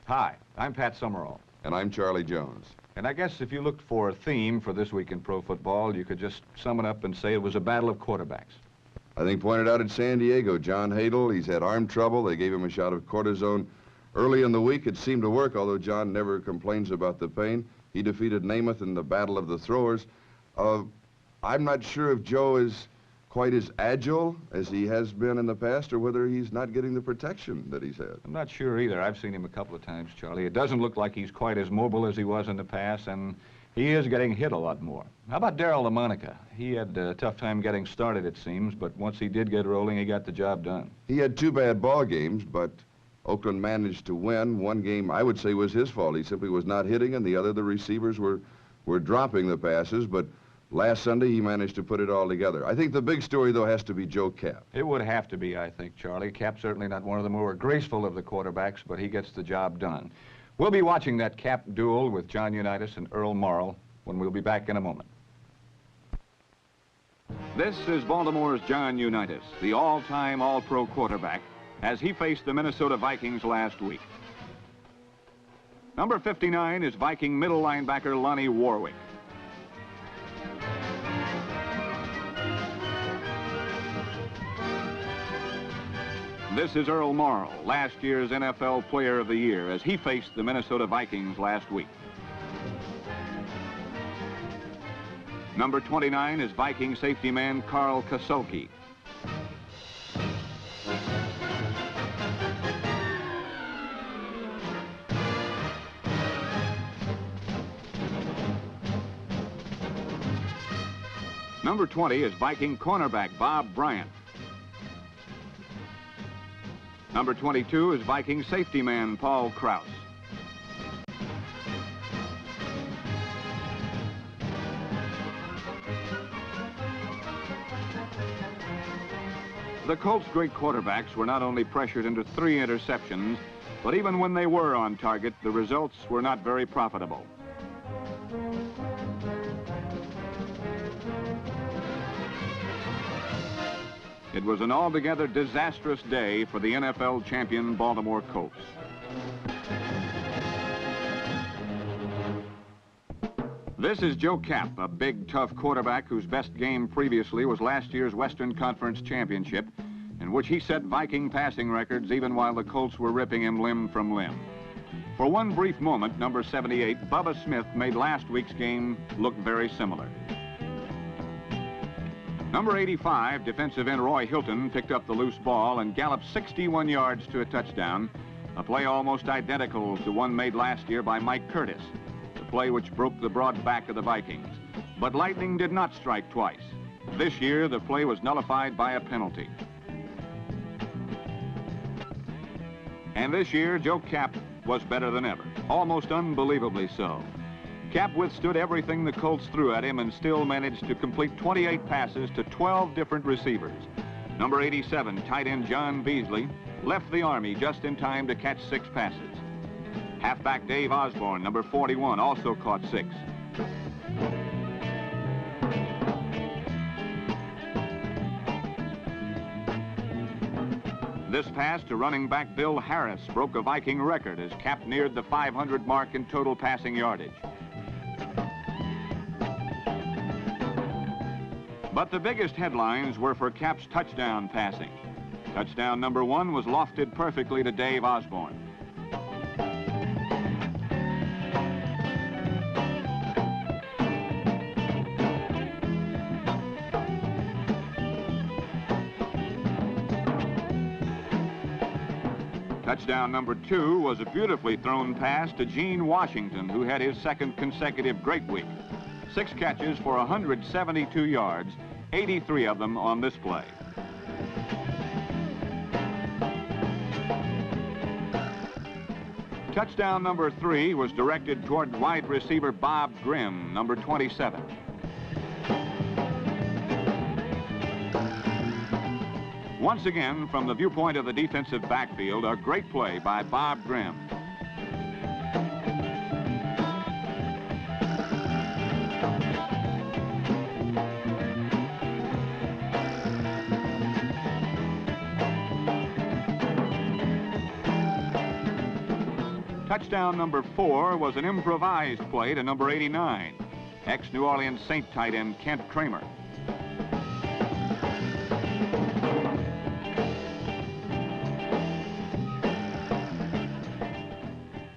Hi, I'm Pat Summerall. And I'm Charlie Jones. And I guess if you looked for a theme for this week in pro football, you could just sum it up and say it was a battle of quarterbacks. I think pointed out in San Diego, John Hadel, he's had arm trouble. They gave him a shot of cortisone. Early in the week, it seemed to work, although John never complains about the pain. He defeated Namath in the battle of the throwers. I'm not sure if Joe is quite as agile as he has been in the past, or whether he's not getting the protection that he's had. I'm not sure either. I've seen him a couple of times, Charlie. It doesn't look like he's quite as mobile as he was in the past, and he is getting hit a lot more. How about Darryl LaMonica? He had a tough time getting started, it seems, but once he did get rolling, he got the job done. He had 2 bad ball games, but Oakland managed to win. One game, I would say, was his fault. He simply was not hitting, and the other, the receivers were dropping the passes, but last Sunday, he managed to put it all together. I think the big story, though, has to be Joe Kapp. It would have to be, I think, Charlie. Kapp's certainly not one of the more graceful of the quarterbacks, but he gets the job done. We'll be watching that Kapp duel with John Unitas and Earl Morrall when we'll be back in a moment. This is Baltimore's John Unitas, the all-time All-Pro quarterback, as he faced the Minnesota Vikings last week. Number 59 is Viking middle linebacker Lonnie Warwick. This is Earl Morrall, last year's NFL Player of the Year, as he faced the Minnesota Vikings last week. Number 29 is Viking safety man Carl Kasulke. Number 20 is Viking cornerback Bob Bryant. Number 22 is Viking safety man Paul Krause. The Colts' great quarterbacks were not only pressured into 3 interceptions, but even when they were on target, the results were not very profitable. It was an altogether disastrous day for the NFL champion Baltimore Colts. This is Joe Kapp, a big, tough quarterback whose best game previously was last year's Western Conference Championship, in which he set Viking passing records even while the Colts were ripping him limb from limb. For one brief moment, number 78, Bubba Smith, made last week's game look very similar. Number 85, defensive end Roy Hilton, picked up the loose ball and galloped 61 yards to a touchdown, a play almost identical to one made last year by Mike Curtis, the play which broke the broad back of the Vikings. But lightning did not strike twice. This year, the play was nullified by a penalty. And this year, Joe Kapp was better than ever, almost unbelievably so. Kapp withstood everything the Colts threw at him and still managed to complete 28 passes to 12 different receivers. Number 87, tight end John Beasley, left the Army just in time to catch 6 passes. Halfback Dave Osborne, number 41, also caught 6. This pass to running back Bill Harris broke a Viking record as Kapp neared the 500 mark in total passing yardage. But the biggest headlines were for Kapp's touchdown passing. Touchdown number 1 was lofted perfectly to Dave Osborne. Touchdown number 2 was a beautifully thrown pass to Gene Washington, who had his 2nd consecutive great week. 6 catches for 172 yards, 83 of them on this play. Touchdown number 3 was directed toward wide receiver Bob Grimm, number 27. Once again, from the viewpoint of the defensive backfield, a great play by Bob Grimm. Touchdown number 4 was an improvised play to number 89, ex-New Orleans Saint tight end Kent Kramer.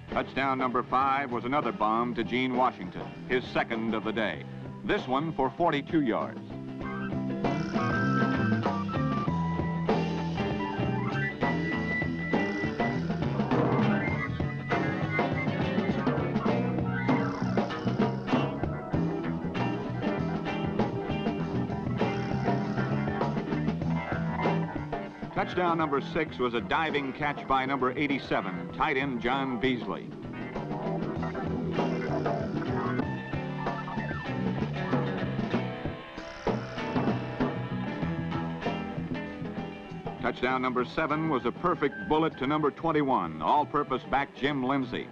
Touchdown number 5 was another bomb to Gene Washington, his second of the day. This one for 42 yards. Touchdown number 6 was a diving catch by number 87, tight end John Beasley. Touchdown number 7 was a perfect bullet to number 21, all-purpose back Jim Lindsay.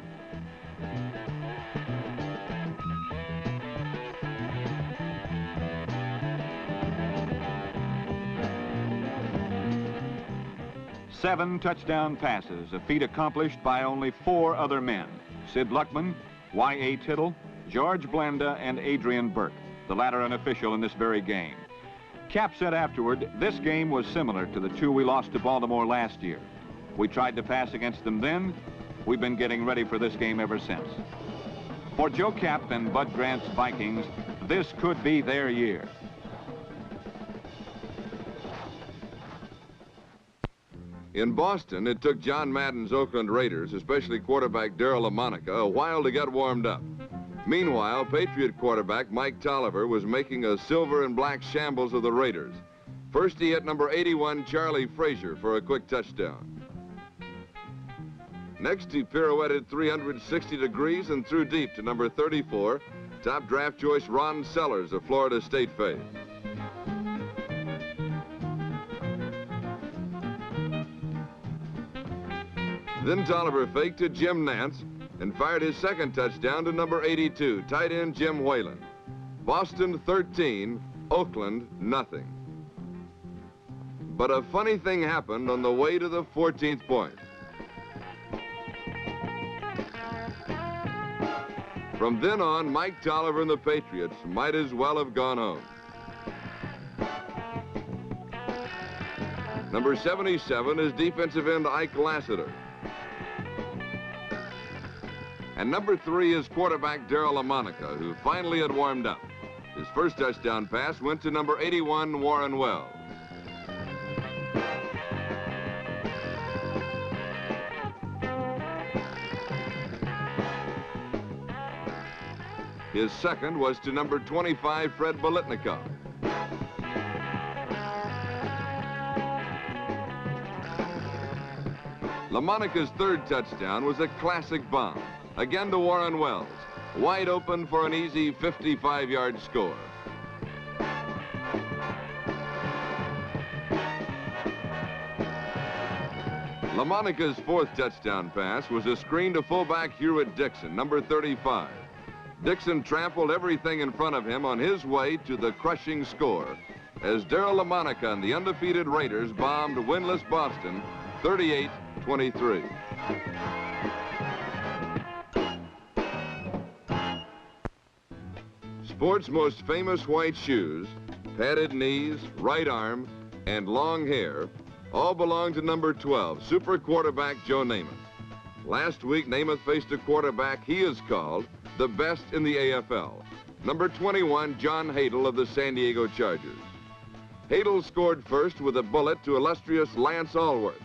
Seven touchdown passes, a feat accomplished by only 4 other men: Sid Luckman, Y.A. Tittle, George Blenda, and Adrian Burke, the latter an official in this very game. Cap said afterward, this game was similar to the 2 we lost to Baltimore last year. We tried to pass against them then. We've been getting ready for this game ever since. For Joe Cap and Bud Grant's Vikings, this could be their year. In Boston, it took John Madden's Oakland Raiders, especially quarterback Darryl LaMonica, a while to get warmed up. Meanwhile, Patriot quarterback Mike Tolliver was making a silver and black shambles of the Raiders. First, he hit number 81, Charlie Frazier, for a quick touchdown. Next, he pirouetted 360 degrees and threw deep to number 34, top draft choice Ron Sellers of Florida State fame. Then Tolliver faked to Jim Nance and fired his second touchdown to number 82, tight end Jim Whalen. Boston 13, Oakland nothing. But a funny thing happened on the way to the 14th point. From then on, Mike Tolliver and the Patriots might as well have gone home. Number 77 is defensive end Ike Lassiter. And number 3 is quarterback Darryl LaMonica, who finally had warmed up. His first touchdown pass went to number 81, Warren Wells. His second was to number 25, Fred Bolitnikoff. LaMonica's third touchdown was a classic bomb. Again to Warren Wells, wide open for an easy 55-yard score. LaMonica's fourth touchdown pass was a screen to fullback Hewitt Dixon, number 35. Dixon trampled everything in front of him on his way to the crushing score as Darryl LaMonica and the undefeated Raiders bombed winless Boston 38-23. Sports' most famous white shoes, padded knees, right arm, and long hair all belong to number 12, super quarterback Joe Namath. Last week, Namath faced a quarterback he has called the best in the AFL, number 21, John Hadle of the San Diego Chargers. Hadle scored first with a bullet to illustrious Lance Alworth,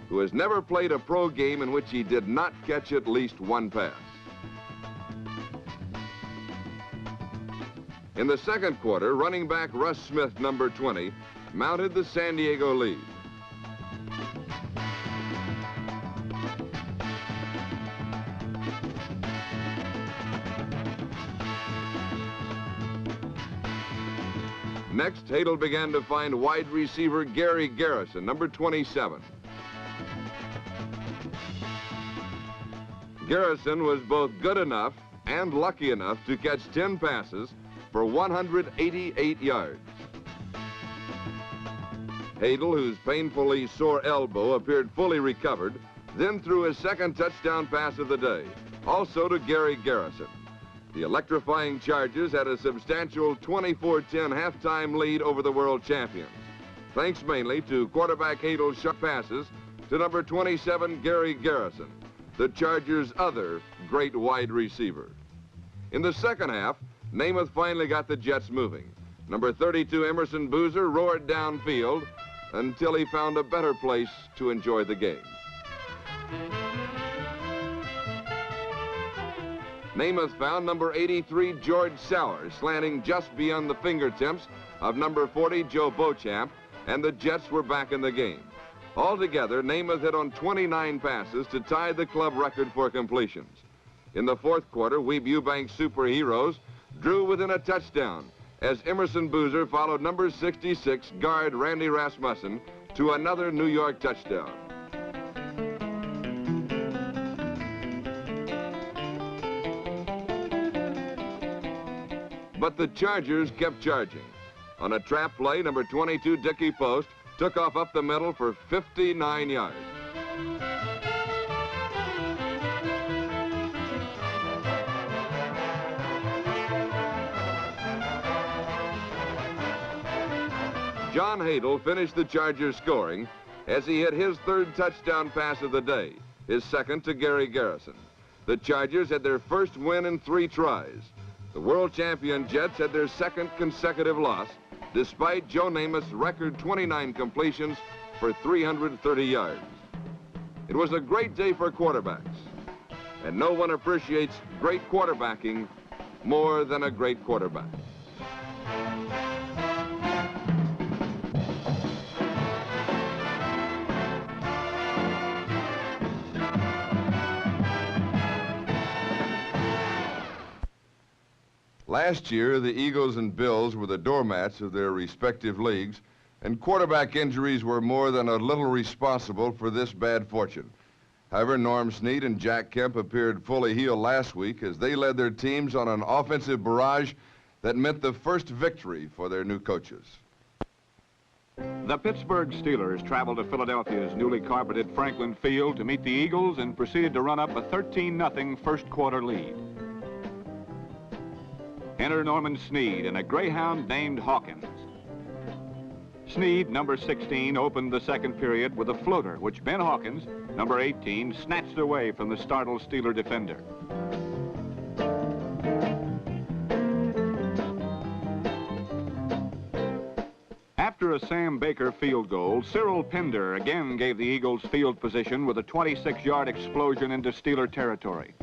who has never played a pro game in which he did not catch at least one pass. In the second quarter, running back Russ Smith, number 20, mounted the San Diego lead. Next, Hadle began to find wide receiver Gary Garrison, number 27. Garrison was both good enough and lucky enough to catch 10 passes for 188 yards. Hadle, whose painfully sore elbow appeared fully recovered, then threw his second touchdown pass of the day, also to Gary Garrison. The electrifying Chargers had a substantial 24-10 halftime lead over the world champions, thanks mainly to quarterback Hadel's sharp passes to number 27, Gary Garrison, the Chargers' other great wide receiver. In the second half, Namath finally got the Jets moving. Number 32, Emerson Boozer, roared downfield until he found a better place to enjoy the game. Namath found number 83, George Sauer, slanting just beyond the fingertips of number 40, Joe Beauchamp, and the Jets were back in the game. Altogether, Namath hit on 29 passes to tie the club record for completions. In the fourth quarter, Weeb Eubank superheroes drew within a touchdown as Emerson Boozer followed number 66, guard Randy Rasmussen, to another New York touchdown. But the Chargers kept charging. On a trap play, number 22, Dickie Post, took off up the middle for 59 yards. John Hadel finished the Chargers scoring as he hit his third touchdown pass of the day, his second to Gary Garrison. The Chargers had their first win in 3 tries. The world champion Jets had their second consecutive loss, despite Joe Namath's record 29 completions for 330 yards. It was a great day for quarterbacks, and no one appreciates great quarterbacking more than a great quarterback. Last year, the Eagles and Bills were the doormats of their respective leagues, and quarterback injuries were more than a little responsible for this bad fortune. However, Norm Snead and Jack Kemp appeared fully healed last week as they led their teams on an offensive barrage that meant the first victory for their new coaches. The Pittsburgh Steelers traveled to Philadelphia's newly carpeted Franklin Field to meet the Eagles and proceeded to run up a 13-0 first quarter lead. Enter Norman Snead and a greyhound named Hawkins. Snead, number 16, opened the second period with a floater, which Ben Hawkins, number 18, snatched away from the startled Steeler defender. After a Sam Baker field goal, Cyril Pinder again gave the Eagles field position with a 26-yard explosion into Steeler territory.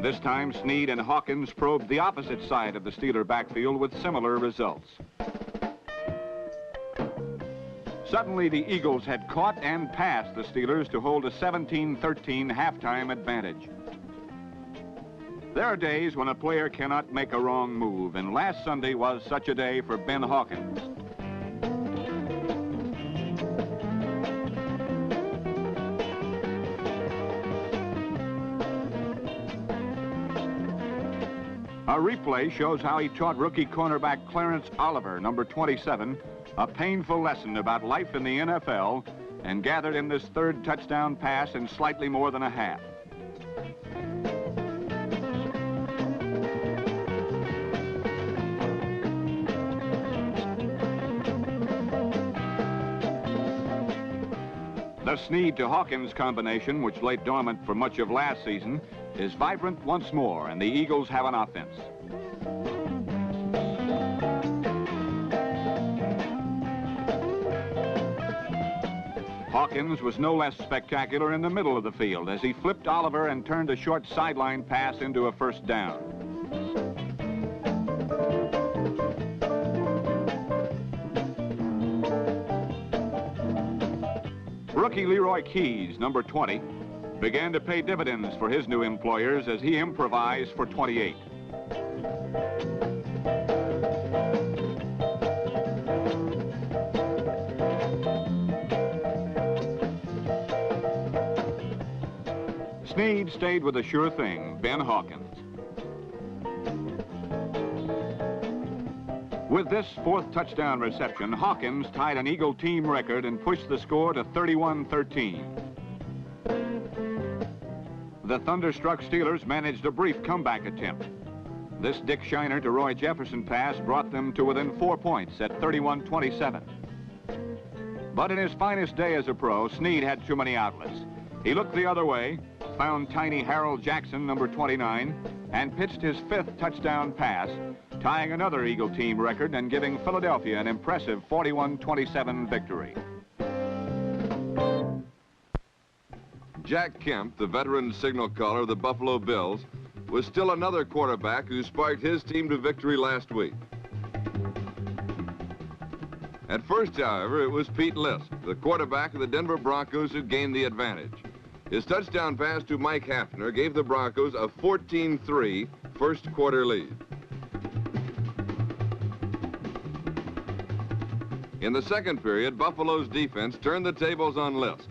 This time, Snead and Hawkins probed the opposite side of the Steeler backfield with similar results. Suddenly, the Eagles had caught and passed the Steelers to hold a 17-13 halftime advantage. There are days when a player cannot make a wrong move, and last Sunday was such a day for Ben Hawkins. A replay shows how he taught rookie cornerback Clarence Oliver, number 27, a painful lesson about life in the NFL, and gathered in this third touchdown pass in slightly more than a half. The Snead to Hawkins combination, which lay dormant for much of last season, is vibrant once more, and the Eagles have an offense. Hawkins was no less spectacular in the middle of the field as he flipped Oliver and turned a short sideline pass into a first down. Rookie Leroy Keys, number 20, began to pay dividends for his new employers as he improvised for 28. Snead stayed with a sure thing, Ben Hawkins. With this fourth touchdown reception, Hawkins tied an Eagle team record and pushed the score to 31-13. the thunderstruck Steelers managed a brief comeback attempt. This Dick Shiner to Roy Jefferson pass brought them to within 4 points at 31-27. But in his finest day as a pro, Snead had too many outlets. He looked the other way, found tiny Harold Jackson, number 29, and pitched his 5th touchdown pass, tying another Eagle team record and giving Philadelphia an impressive 41-27 victory. Jack Kemp, the veteran signal caller of the Buffalo Bills, was still another quarterback who sparked his team to victory last week. At first, however, it was Pete Lisk, the quarterback of the Denver Broncos, who gained the advantage. His touchdown pass to Mike Hafner gave the Broncos a 14-3 first quarter lead. In the second period, Buffalo's defense turned the tables on Lisk.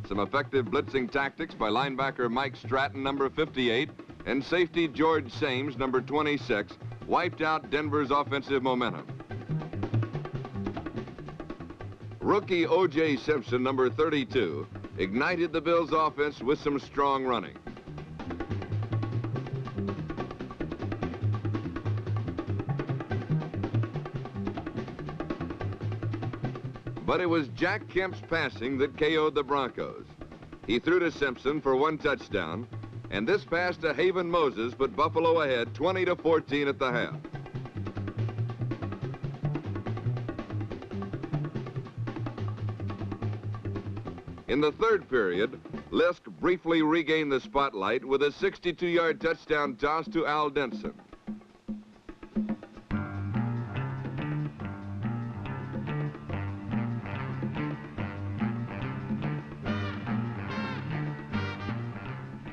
Some effective blitzing tactics by linebacker Mike Stratton, number 58, and safety George Sames, number 26, wiped out Denver's offensive momentum. Rookie O.J. Simpson, number 32, ignited the Bills' offense with some strong running. But it was Jack Kemp's passing that KO'd the Broncos. He threw to Simpson for 1 touchdown, and this pass to Haven Moses put Buffalo ahead 20-14 at the half. In the third period, Lisk briefly regained the spotlight with a 62-yard touchdown toss to Al Denson.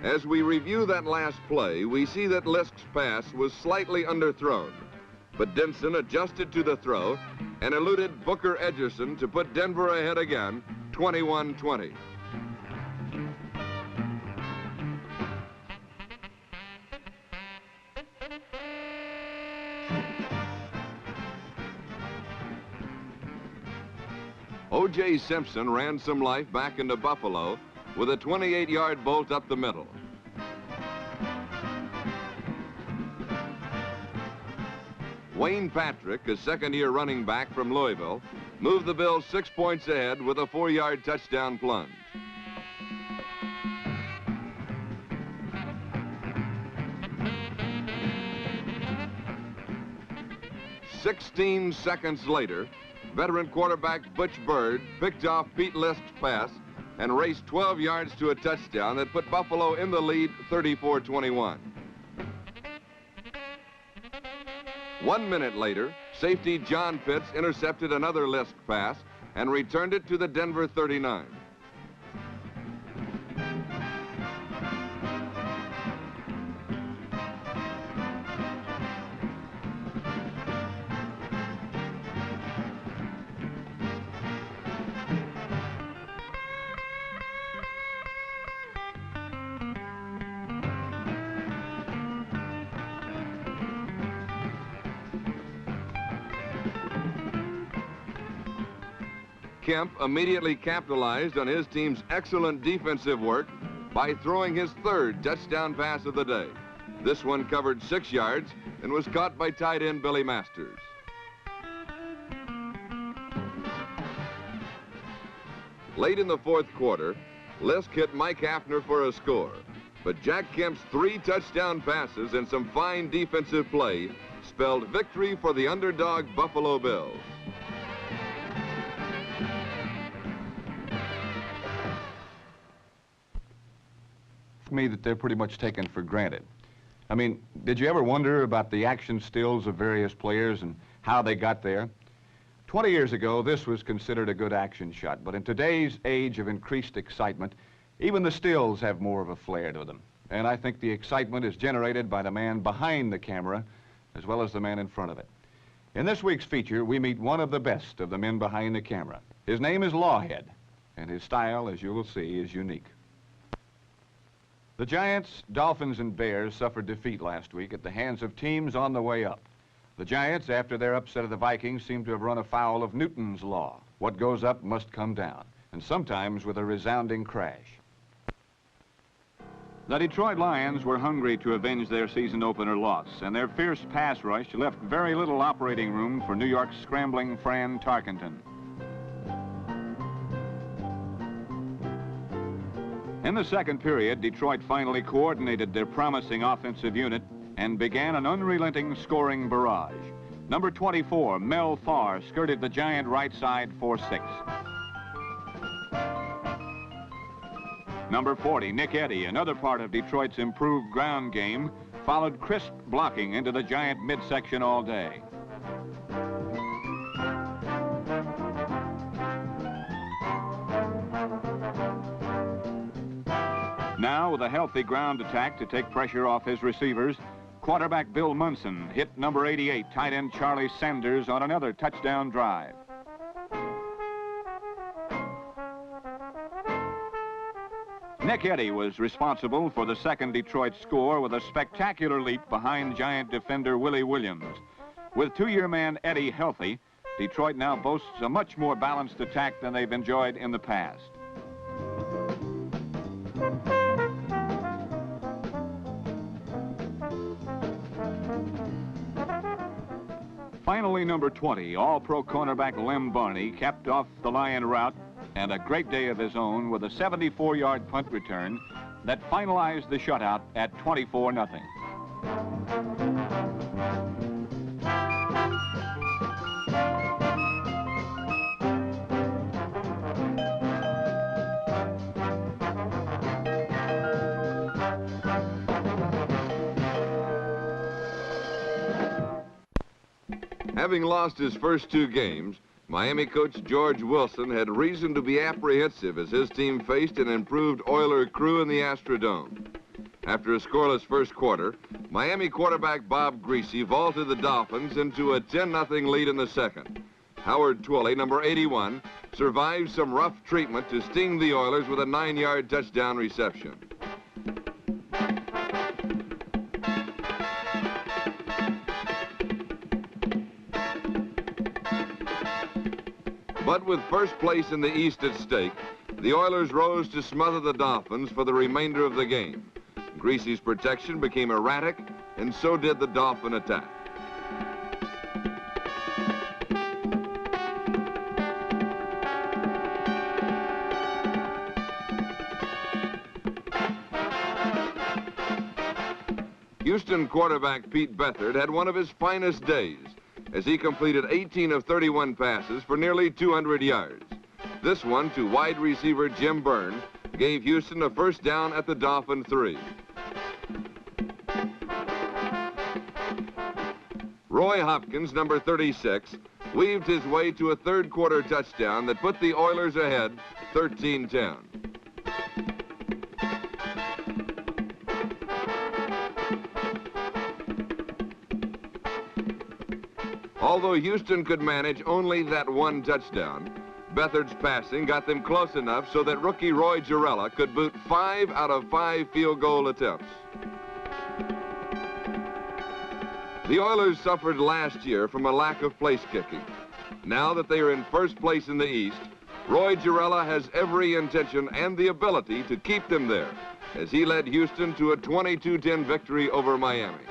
As we review that last play, we see that Lisk's pass was slightly underthrown, but Denson adjusted to the throw and eluded Booker Edgerson to put Denver ahead again, 21-20. O.J. Simpson ran some life back into Buffalo with a 28-yard bolt up the middle. Wayne Patrick, a second-year running back from Louisville, moved the Bills 6 points ahead with a 4-yard touchdown plunge. "16 seconds later, veteran quarterback Butch Bird picked off Pete Lisk's pass and raced 12 yards to a touchdown that put Buffalo in the lead 34-21. 1 minute later, safety John Pitts intercepted another Lisk pass and returned it to the Denver 39. Kemp immediately capitalized on his team's excellent defensive work by throwing his 3rd touchdown pass of the day. This one covered 6 yards and was caught by tight end Billy Masters. Late in the 4th quarter, Lisk hit Mike Hafner for a score, but Jack Kemp's 3 touchdown passes and some fine defensive play spelled victory for the underdog Buffalo Bills. Me that they're pretty much taken for granted. I mean, did you ever wonder about the action stills of various players and how they got there? 20 years ago, this was considered a good action shot, but in today's age of increased excitement, even the stills have more of a flair to them. And I think the excitement is generated by the man behind the camera as well as the man in front of it. In this week's feature, we meet one of the best of the men behind the camera. His name is Lawhead, and his style, as you will see, is unique. The Giants, Dolphins, and Bears suffered defeat last week at the hands of teams on the way up. The Giants, after their upset of the Vikings, seem to have run afoul of Newton's law. What goes up must come down, and sometimes with a resounding crash. The Detroit Lions were hungry to avenge their season opener loss, and their fierce pass rush left very little operating room for New York's scrambling Fran Tarkenton. In the second period, Detroit finally coordinated their promising offensive unit and began an unrelenting scoring barrage. Number 24, Mel Farr, skirted the Giant right side for 6. Number 40, Nick Eddy, another part of Detroit's improved ground game, followed crisp blocking into the Giant midsection all day. Now, with a healthy ground attack to take pressure off his receivers, quarterback Bill Munson hit number 88, tight end Charlie Sanders, on another touchdown drive. Nick Eddy was responsible for the second Detroit score with a spectacular leap behind Giant defender Willie Williams. With two-year man Eddy healthy, Detroit now boasts a much more balanced attack than they've enjoyed in the past. Finally, number 20, All-Pro cornerback Lem Barney capped off the Lion rout and a great day of his own with a 74-yard punt return that finalized the shutout at 24-0. Having lost his first 2 games, Miami coach George Wilson had reason to be apprehensive as his team faced an improved Oiler crew in the Astrodome. After a scoreless first quarter, Miami quarterback Bob Greasy vaulted the Dolphins into a 10-0 lead in the second. Howard Twilley, number 81, survived some rough treatment to sting the Oilers with a 9-yard touchdown reception. But with first place in the East at stake, the Oilers rose to smother the Dolphins for the remainder of the game. Greasy's protection became erratic, and so did the Dolphin attack. Houston quarterback Pete Beathard had one of his finest days as he completed 18 of 31 passes for nearly 200 yards. This one to wide receiver Jim Byrne gave Houston a first down at the Dolphin 3. Roy Hopkins, number 36, weaved his way to a third quarter touchdown that put the Oilers ahead 13-10. Although Houston could manage only that one touchdown, Beathard's passing got them close enough so that rookie Roy Girella could boot 5 out of 5 field goal attempts. The Oilers suffered last year from a lack of place kicking. Now that they are in first place in the East, Roy Girella has every intention and the ability to keep them there as he led Houston to a 22-10 victory over Miami.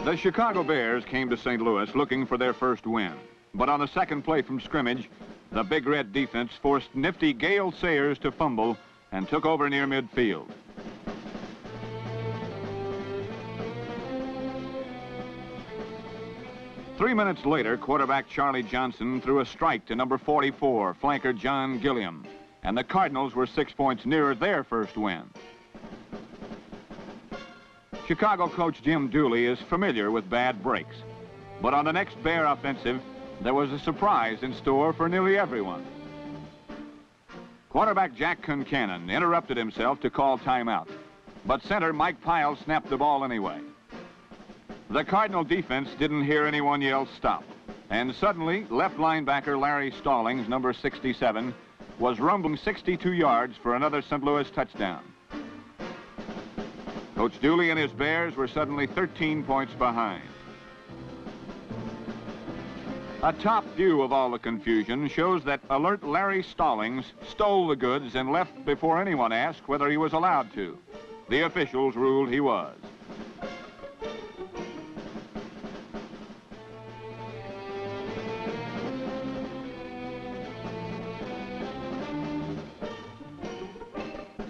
The Chicago Bears came to St. Louis looking for their first win. But on the second play from scrimmage, the Big Red defense forced nifty Gale Sayers to fumble and took over near midfield. Three minutes later, quarterback Charlie Johnson threw a strike to number 44, flanker John Gilliam, and the Cardinals were 6 points nearer their first win. Chicago coach Jim Dooley is familiar with bad breaks, but on the next Bear offensive, there was a surprise in store for nearly everyone. Quarterback Jack Concannon interrupted himself to call timeout, but center Mike Pyle snapped the ball anyway. The Cardinal defense didn't hear anyone yell stop, and suddenly left linebacker Larry Stallings, number 67, was rumbling 62 yards for another St. Louis touchdown. Coach Dooley and his Bears were suddenly 13 points behind. A top view of all the confusion shows that alert Larry Stallings stole the goods and left before anyone asked whether he was allowed to. The officials ruled he was.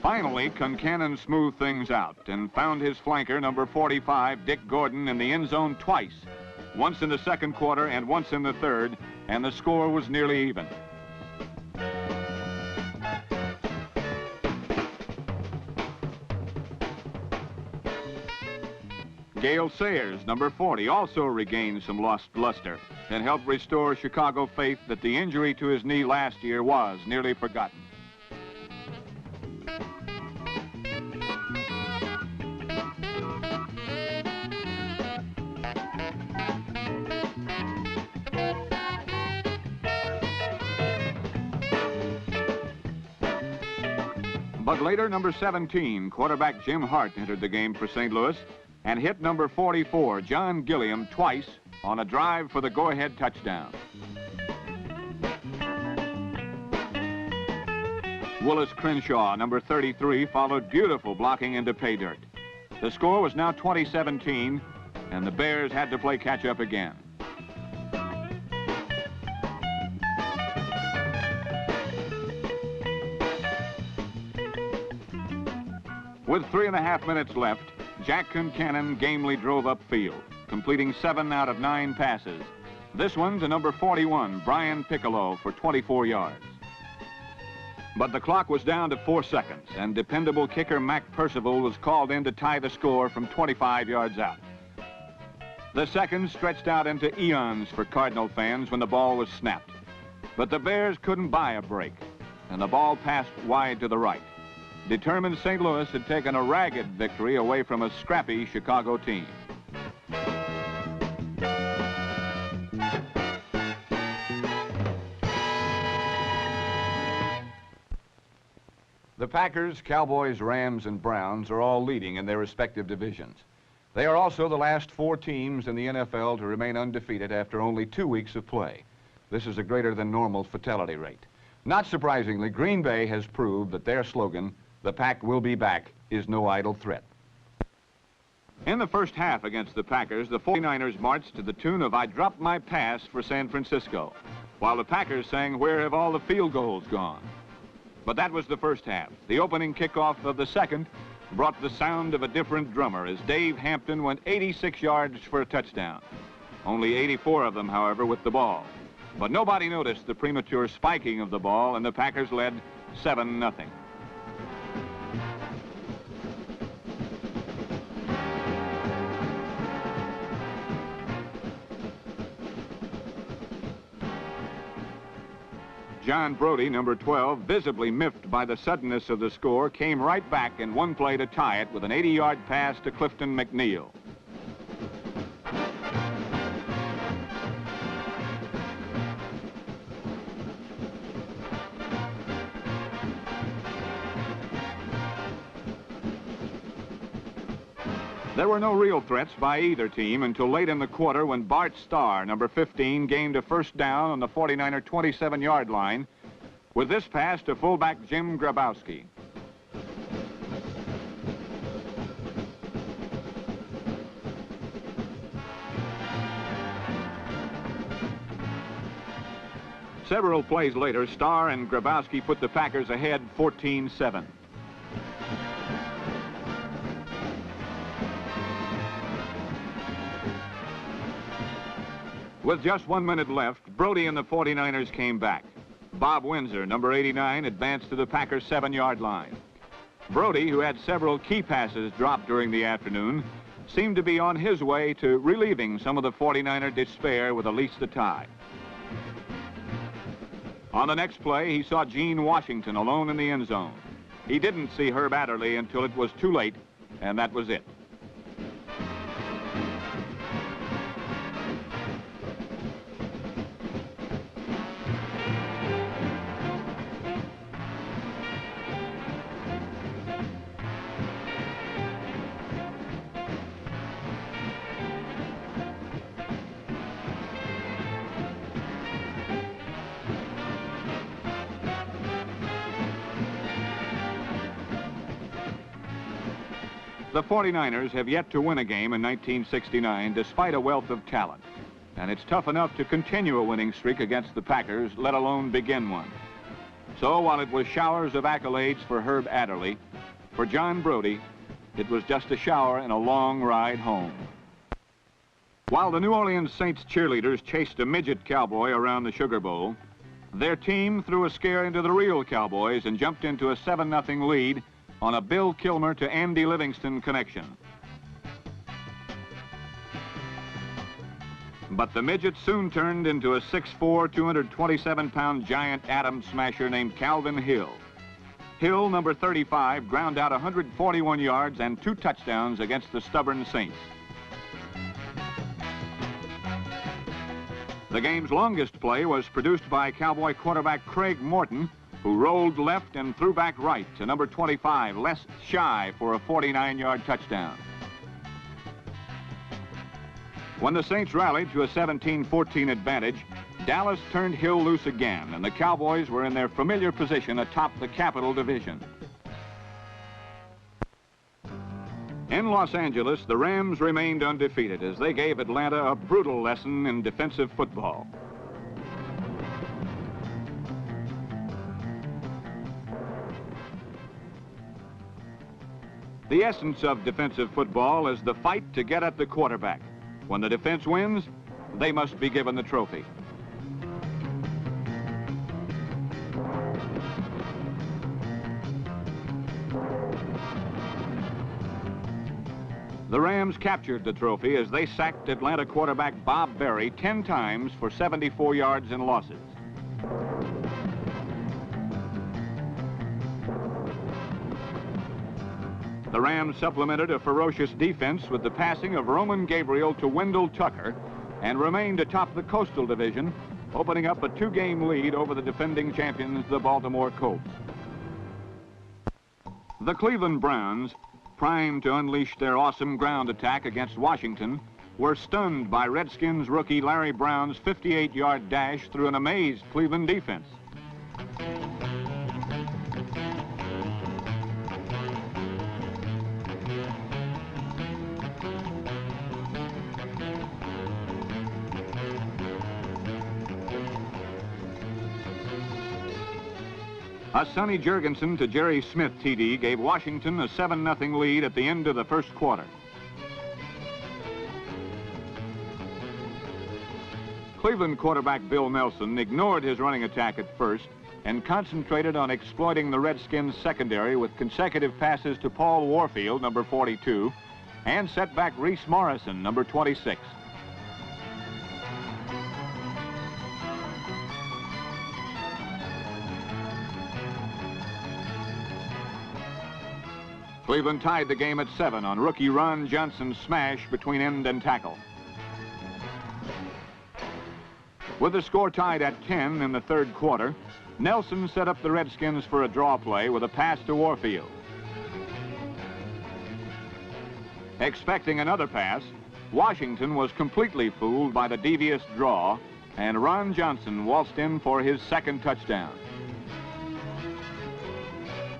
Finally, Concannon smoothed things out and found his flanker, number 45, Dick Gordon, in the end zone twice. Once in the second quarter and once in the third, and the score was nearly even. Gale Sayers, number 40, also regained some lost luster and helped restore Chicago faith that the injury to his knee last year was nearly forgotten. But later, number 17, quarterback Jim Hart, entered the game for St. Louis and hit number 44, John Gilliam, twice on a drive for the go-ahead touchdown. Willis Crenshaw, number 33, followed beautiful blocking into pay dirt. The score was now 20-17, and the Bears had to play catch-up again. With 3.5 minutes left, Jack Concannon gamely drove upfield, completing 7 out of 9 passes. This one to number 41, Brian Piccolo, for 24 yards. But the clock was down to 4 seconds, and dependable kicker Mac Percival was called in to tie the score from 25 yards out. The seconds stretched out into eons for Cardinal fans when the ball was snapped. But the Bears couldn't buy a break, and the ball passed wide to the right. Determined St. Louis had taken a ragged victory away from a scrappy Chicago team. The Packers, Cowboys, Rams, and Browns are all leading in their respective divisions. They are also the last 4 teams in the NFL to remain undefeated after only 2 weeks of play. This is a greater than normal fatality rate. Not surprisingly, Green Bay has proved that their slogan, "The Pack will be back," is no idle threat. In the first half against the Packers, the 49ers marched to the tune of "I Dropped My Pass" for San Francisco, while the Packers sang "Where Have All the Field Goals Gone?" But that was the first half. The opening kickoff of the second brought the sound of a different drummer as Dave Hampton went 86 yards for a touchdown. Only 84 of them, however, with the ball. But nobody noticed the premature spiking of the ball, and the Packers led 7-0. John Brody, number 12, visibly miffed by the suddenness of the score, came right back in one play to tie it with an 80-yard pass to Clifton McNeil. There were no real threats by either team until late in the quarter when Bart Starr, number 15, gained a first down on the 49er 27-yard line with this pass to fullback Jim Grabowski. Several plays later, Starr and Grabowski put the Packers ahead 14-7. With just 1 minute left, Brody and the 49ers came back. Bob Windsor, number 89, advanced to the Packers' 7-yard line. Brody, who had several key passes dropped during the afternoon, seemed to be on his way to relieving some of the 49er despair with at least a tie. On the next play, he saw Gene Washington alone in the end zone. He didn't see Herb Adderley until it was too late, and that was it. The 49ers have yet to win a game in 1969 despite a wealth of talent. And it's tough enough to continue a winning streak against the Packers, let alone begin one. So while it was showers of accolades for Herb Adderley, for John Brody, it was just a shower and a long ride home. While the New Orleans Saints cheerleaders chased a midget cowboy around the Sugar Bowl, their team threw a scare into the real Cowboys and jumped into a 7-0 lead on a Bill Kilmer to Andy Livingston connection. But the midget soon turned into a 6'4", 227-pound giant atom smasher named Calvin Hill. Hill, number 35, ground out 141 yards and 2 touchdowns against the stubborn Saints. The game's longest play was produced by Cowboy quarterback Craig Morton, who rolled left and threw back right to number 25, Les Shy, for a 49-yard touchdown. When the Saints rallied to a 17-14 advantage, Dallas turned Hill loose again, and the Cowboys were in their familiar position atop the Capital Division. In Los Angeles, the Rams remained undefeated as they gave Atlanta a brutal lesson in defensive football. The essence of defensive football is the fight to get at the quarterback. When the defense wins, they must be given the trophy. The Rams captured the trophy as they sacked Atlanta quarterback Bob Berry 10 times for 74 yards in losses. The Rams supplemented a ferocious defense with the passing of Roman Gabriel to Wendell Tucker and remained atop the Coastal Division, opening up a 2-game lead over the defending champions, the Baltimore Colts. The Cleveland Browns, primed to unleash their awesome ground attack against Washington, were stunned by Redskins rookie Larry Brown's 58-yard dash through an amazed Cleveland defense. A Sonny Jurgensen to Jerry Smith TD gave Washington a 7-0 lead at the end of the first quarter. Cleveland quarterback Bill Nelson ignored his running attack at first and concentrated on exploiting the Redskins' secondary with consecutive passes to Paul Warfield, number 42, and set back Reese Morrison, number 26. Cleveland tied the game at 7 on rookie Ron Johnson's smash between end and tackle. With the score tied at 10 in the third quarter, Nelson set up the Redskins for a draw play with a pass to Warfield. Expecting another pass, Washington was completely fooled by the devious draw, and Ron Johnson waltzed in for his second touchdown.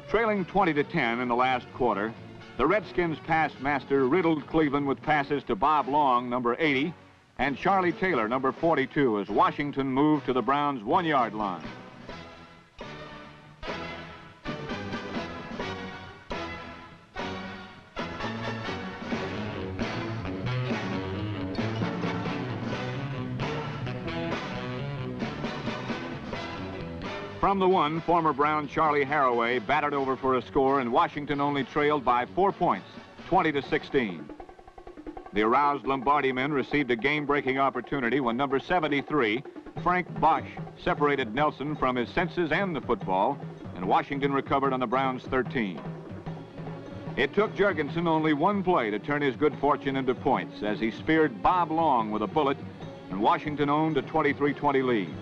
Trailing 20-10 in the last quarter, the Redskins' pass master riddled Cleveland with passes to Bob Long, number 80, and Charlie Taylor, number 42, as Washington moved to the Browns' 1-yard line. From the 1, former Brown Charlie Haraway batted over for a score, and Washington only trailed by 4 points, 20-16. The aroused Lombardi men received a game-breaking opportunity when number 73, Frank Bosch, separated Nelson from his senses and the football, and Washington recovered on the Browns' 13. It took Jurgensen only 1 play to turn his good fortune into points as he speared Bob Long with a bullet, and Washington owned a 23-20 lead.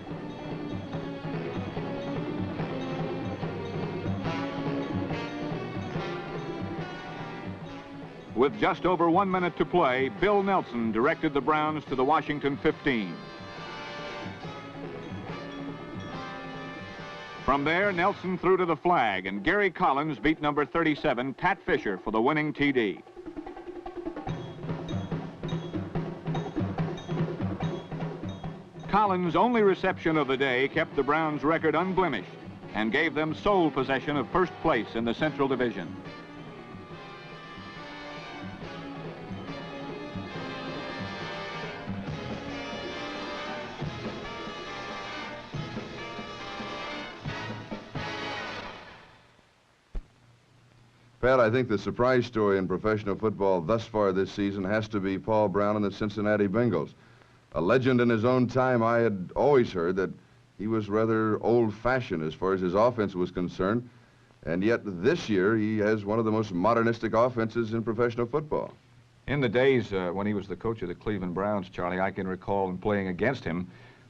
With just over 1 minute to play, Bill Nelson directed the Browns to the Washington 15. From there, Nelson threw to the flag, and Gary Collins beat number 37, Pat Fisher, for the winning TD. Collins' only reception of the day kept the Browns' record unblemished and gave them sole possession of first place in the Central Division. Pat, I think the surprise story in professional football thus far this season has to be Paul Brown and the Cincinnati Bengals. A legend in his own time, I had always heard that he was rather old-fashioned as far as his offense was concerned, and yet this year he has one of the most modernistic offenses in professional football. In the days when he was the coach of the Cleveland Browns, Charlie, I can recall in playing against him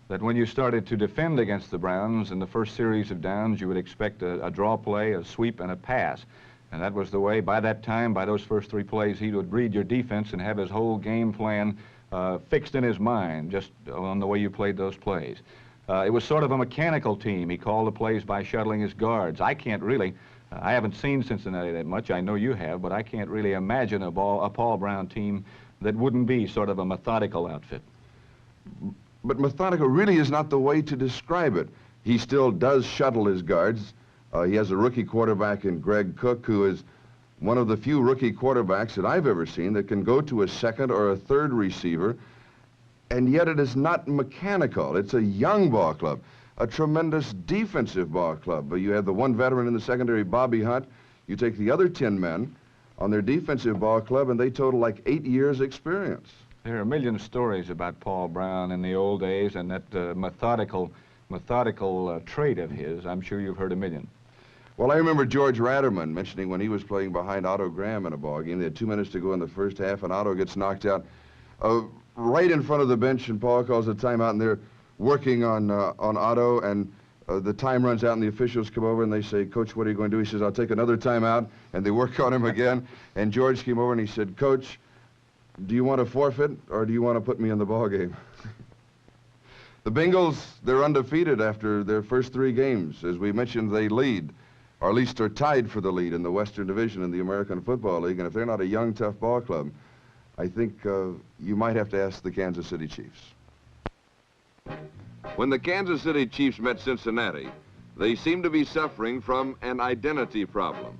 that when you started to defend against the Browns in the first series of downs, you would expect a draw play, a sweep, and a pass. And that was the way, by that time, by those first three plays, he would read your defense and have his whole game plan fixed in his mind, just on the way you played those plays. It was sort of a mechanical team. He called the plays by shuttling his guards. I can't really, I haven't seen Cincinnati that much. I know you have, but I can't really imagine a Paul Brown team that wouldn't be sort of a methodical outfit. But methodical really is not the way to describe it. He still does shuttle his guards. He has a rookie quarterback in Greg Cook, who is one of the few rookie quarterbacks that I've ever seen that can go to a second or a third receiver, and yet it is not mechanical. It's a young ball club, a tremendous defensive ball club. You have the one veteran in the secondary, Bobby Hunt. You take the other 10 men on their defensive ball club, and they total like 8 years' experience. There are a million stories about Paul Brown in the old days, and that methodical trait of his. I'm sure you've heard a million. Well, I remember George Ratterman mentioning when he was playing behind Otto Graham in a ball game. They had 2 minutes to go in the first half, and Otto gets knocked out right in front of the bench, and Paul calls a timeout, and they're working on Otto, and the time runs out, and the officials come over, and they say, "Coach, what are you going to do?" He says, "I'll take another timeout," and they work on him again. And George came over, and he said, "Coach, do you want to forfeit, or do you want to put me in the ball game?" The Bengals, they're undefeated after their first 3 games. As we mentioned, they lead, or at least are tied for the lead in the Western Division in the American Football League. And if they're not a young, tough ball club, I think you might have to ask the Kansas City Chiefs. When the Kansas City Chiefs met Cincinnati, they seemed to be suffering from an identity problem.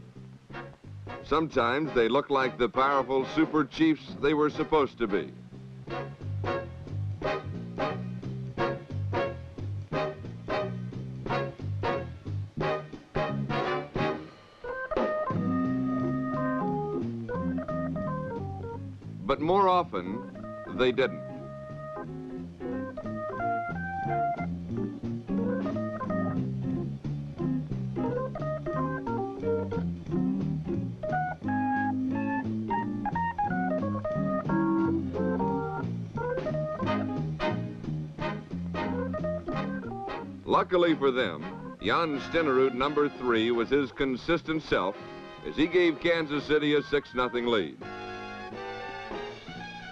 Sometimes they looked like the powerful super chiefs they were supposed to be. But more often, they didn't. Luckily for them, Jan Stenerud, number 3, was his consistent self as he gave Kansas City a 6-0 lead.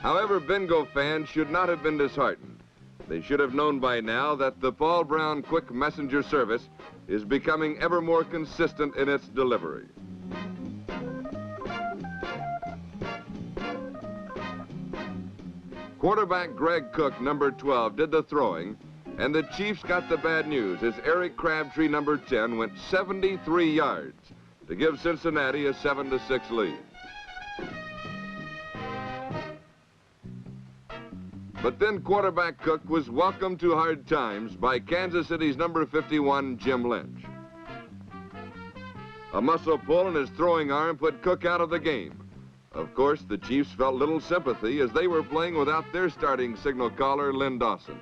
However, Bengal fans should not have been disheartened. They should have known by now that the Paul Brown quick messenger service is becoming ever more consistent in its delivery. Quarterback Greg Cook, number 12, did the throwing, and the Chiefs got the bad news as Eric Crabtree, number 10, went 73 yards to give Cincinnati a 7-6 lead. But then quarterback Cook was welcomed to hard times by Kansas City's number 51, Jim Lynch. A muscle pull in his throwing arm put Cook out of the game. Of course, the Chiefs felt little sympathy as they were playing without their starting signal caller, Lynn Dawson.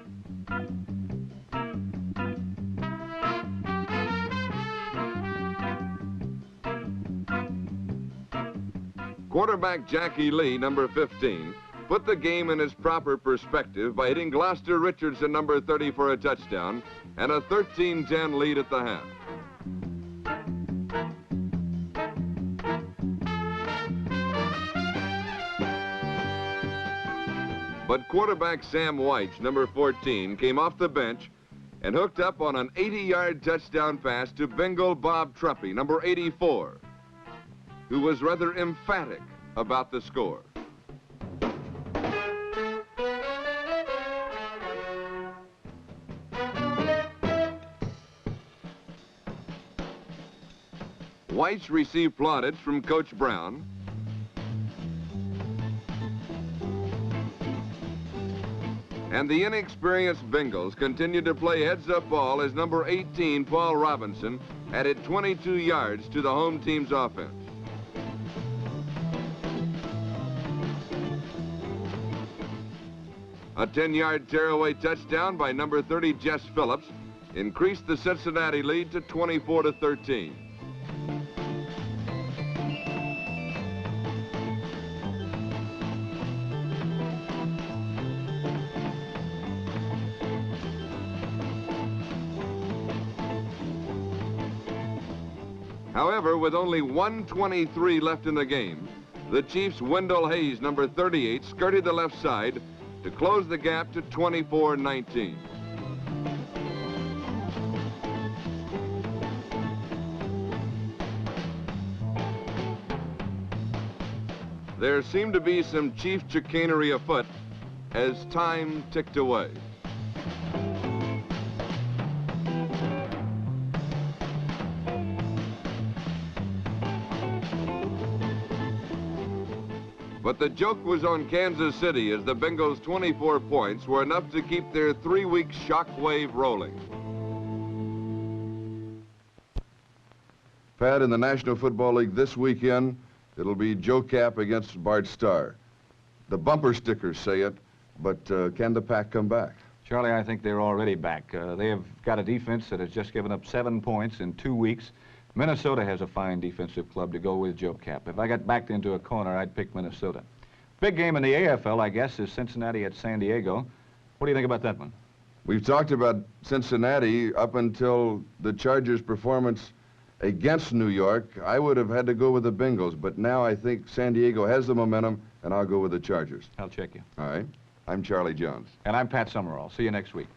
Quarterback Jackie Lee, number 15, put the game in its proper perspective by hitting Gloucester Richardson, number 30, for a touchdown and a 13-10 lead at the half. But quarterback Sam Weich, number 14, came off the bench and hooked up on an 80-yard touchdown pass to Bengal Bob Truppy, number 84, who was rather emphatic about the score. Whites received plaudits from Coach Brown. And the inexperienced Bengals continued to play heads-up ball as number 18, Paul Robinson, added 22 yards to the home team's offense. A 10-yard tearaway touchdown by number 30, Jess Phillips, increased the Cincinnati lead to 24-13. However, with only 1:23 left in the game, the Chiefs' Wendell Hayes, number 38, skirted the left side to close the gap to 24-19. There seemed to be some Chief chicanery afoot as time ticked away. But the joke was on Kansas City as the Bengals' 24 points were enough to keep their 3-week shock wave rolling. Pat, in the National Football League this weekend, it'll be Joe Cap against Bart Starr. The bumper stickers say it, but can the Pack come back? Charlie, I think they're already back. They have got a defense that has just given up 7 points in 2 weeks. Minnesota has a fine defensive club to go with Joe Cap. If I got backed into a corner, I'd pick Minnesota. Big game in the AFL, I guess, is Cincinnati at San Diego. What do you think about that one? We've talked about Cincinnati up until the Chargers' performance against New York. I would have had to go with the Bengals, but now I think San Diego has the momentum, and I'll go with the Chargers. I'll check you. All right. I'm Charlie Jones. And I'm Pat Summerall. See you next week.